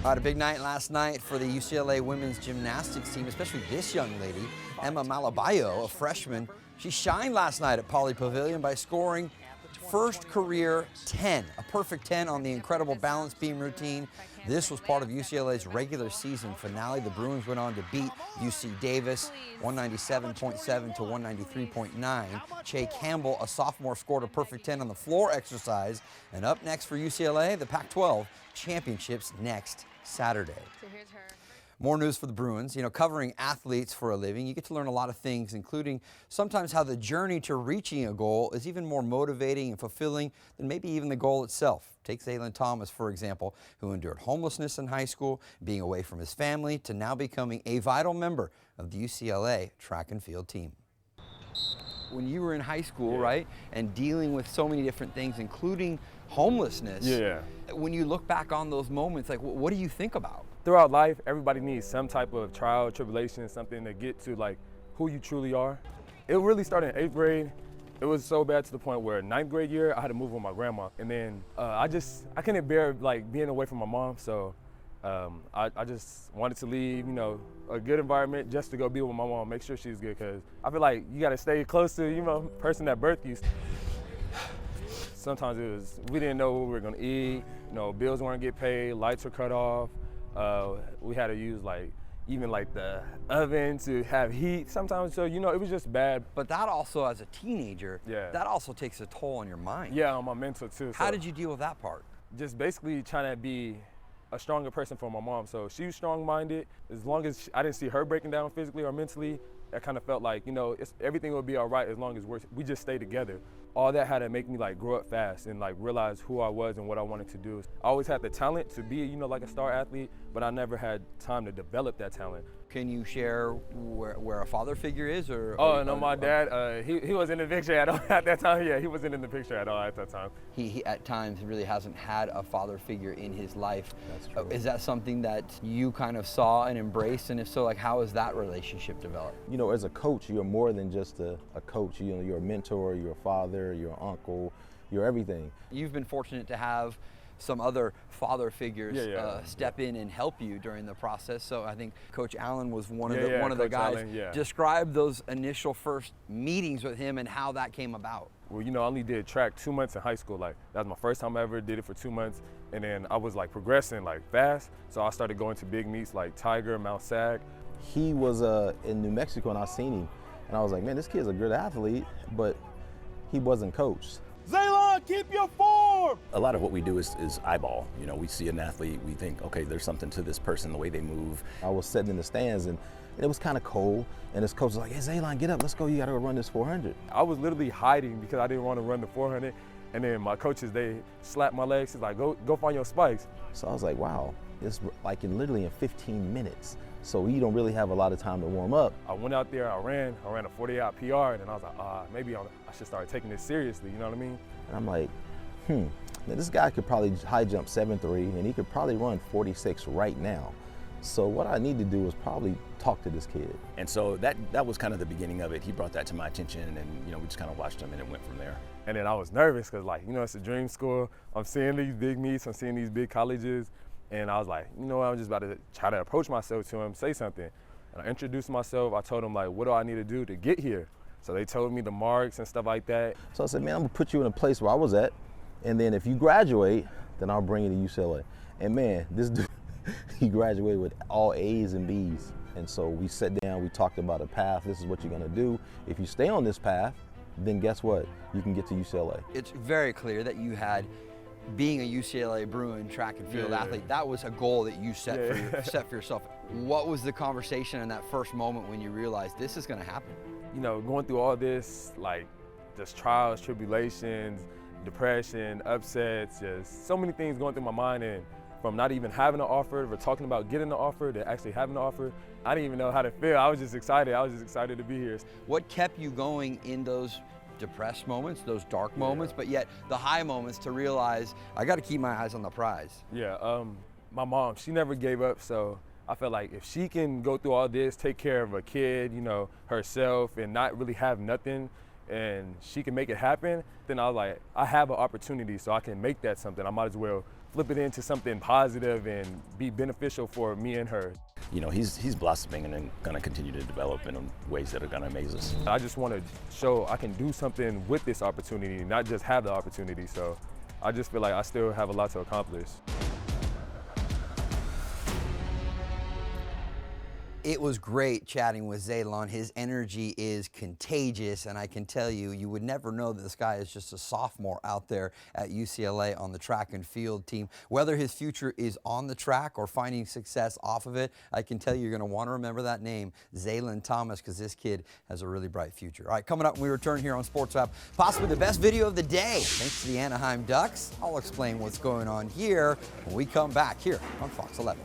All right, a big night last night for the UCLA women's gymnastics team, especially this young lady, Emma Malabayo, a freshman. She shined last night at Pauley Pavilion by scoring first career 10, a perfect 10 on the incredible balance beam routine. This was part of UCLA's regular season finale. The Bruins went on to beat UC Davis 197.7 to 193.9. Che Campbell, a sophomore, scored a perfect 10 on the floor exercise. And up next for UCLA, the Pac-12 championships next Saturday. So here's her. More news for the Bruins. You know, covering athletes for a living, you get to learn a lot of things, including sometimes how the journey to reaching a goal is even more motivating and fulfilling than maybe even the goal itself. Take Zaylin Thomas, for example, who endured homelessness in high school, being away from his family, to now becoming a vital member of the UCLA track and field team. When you were in high school, right, and dealing with so many different things, including homelessness, when you look back on those moments, like, what do you think about? Throughout life, everybody needs some type of trial, tribulation, something to get to like who you truly are. It really started in 8th grade. It was so bad to the point where 9th grade year, I had to move with my grandma. And then I couldn't bear like being away from my mom. So I just wanted to leave, you know, a good environment just to go be with my mom, make sure she's good. Cause I feel like you gotta stay close to, you know, the person that birthed you. Sometimes we didn't know what we were gonna eat, you know, bills weren't get paid, lights were cut off. We had to use even the oven to have heat sometimes, so you know, it was just bad. But that also, as a teenager, that also takes a toll on your mind. Yeah, on my mental too. How did you deal with that part? Just basically trying to be a stronger person for my mom. So she was strong-minded. As long as I didn't see her breaking down physically or mentally, I kind of felt like, you know, everything will be all right as long as we just stay together. All that had to make me grow up fast and realize who I was and what I wanted to do. I always had the talent to be, you know, like a star athlete, but I never had time to develop that talent. Can you share where a father figure is? No, my dad, he was in the picture at that time. Yeah, he wasn't in the picture at all at that time. He at times really hasn't had a father figure in his life. That's true. Is that something that you kind of saw and embraced? And if so, how has that relationship developed? You know, as a coach, you're more than just a coach. You know, you're a mentor, you're a father, you're an uncle, you're everything. You've been fortunate to have some other father figures step in and help you during the process. So I think Coach Allen was one of the guys. Allen, Describe those initial first meetings with him and how that came about. Well, you know, I only did track 2 months in high school. That was my first time I ever did it for 2 months. And then I was progressing fast. So I started going to big meets like Tiger, Mount Sag. He was in New Mexico and I seen him. And I was like, man, this kid's a good athlete, but he wasn't coached. Zaylin, keep your form! A lot of what we do is eyeball. You know, we see an athlete, we think, okay, there's something to this person, the way they move. I was sitting in the stands and it was kind of cold, and his coach was like, hey, Zaylin, get up, let's go, you gotta go run this 400. I was literally hiding because I didn't want to run the 400, and then my coaches, they slapped my legs, he's like, go find your spikes. So I was like, wow, it's literally in 15 minutes. So you don't really have a lot of time to warm up. I went out there, I ran a 40-out PR, and I was like, maybe I should start taking this seriously, you know what I mean? And I'm like, now this guy could probably high jump 7'3", and he could probably run 46 right now. So what I need to do is probably talk to this kid. And so that was kind of the beginning of it. He brought that to my attention, and you know, we just kind of watched him, and it went from there. And then I was nervous because, you know, it's a dream school. I'm seeing these big meets, I'm seeing these big colleges. And I was like, you know what, I'm just about to try to approach myself to him, say something. And I introduced myself. I told him, what do I need to do to get here? So they told me the marks and stuff like that. So I said, man, I'm gonna put you in a place where I was at. And then if you graduate, then I'll bring you to UCLA. And man, this dude, he graduated with all A's and B's. And so we sat down, we talked about a path. This is what you're gonna do. If you stay on this path, then guess what? You can get to UCLA. It's very clear that you had being a UCLA Bruin track and field athlete. That was a goal that you set for yourself. What was the conversation in that first moment when you realized this is gonna happen? You know, going through all this, just trials, tribulations, depression, upsets, just so many things going through my mind, and from not even having an offer, or talking about getting an offer, to actually having an offer, I didn't even know how to feel. I was just excited. I was just excited to be here. What kept you going in those depressed moments, those dark moments, but yet the high moments to realize, I got to keep my eyes on the prize? Yeah, my mom, she never gave up, so I felt like if she can go through all this, take care of a kid, you know, herself, and not really have nothing, and she can make it happen, then I was like, I have an opportunity, so I can make that something. I might as well flip it into something positive and be beneficial for me and her. You know, he's blossoming and going to continue to develop in ways that are going to amaze us. I just want to show I can do something with this opportunity, not just have the opportunity. So I just feel like I still have a lot to accomplish. It was great chatting with Zaylon. His energy is contagious, and I can tell you, you would never know that this guy is just a sophomore out there at UCLA on the track and field team. Whether his future is on the track or finding success off of it, I can tell you, you're going to want to remember that name, Zaylon Thomas, because this kid has a really bright future. All right, coming up when we return here on Sports Wrap, possibly the best video of the day, thanks to the Anaheim Ducks. I'll explain what's going on here when we come back here on Fox 11.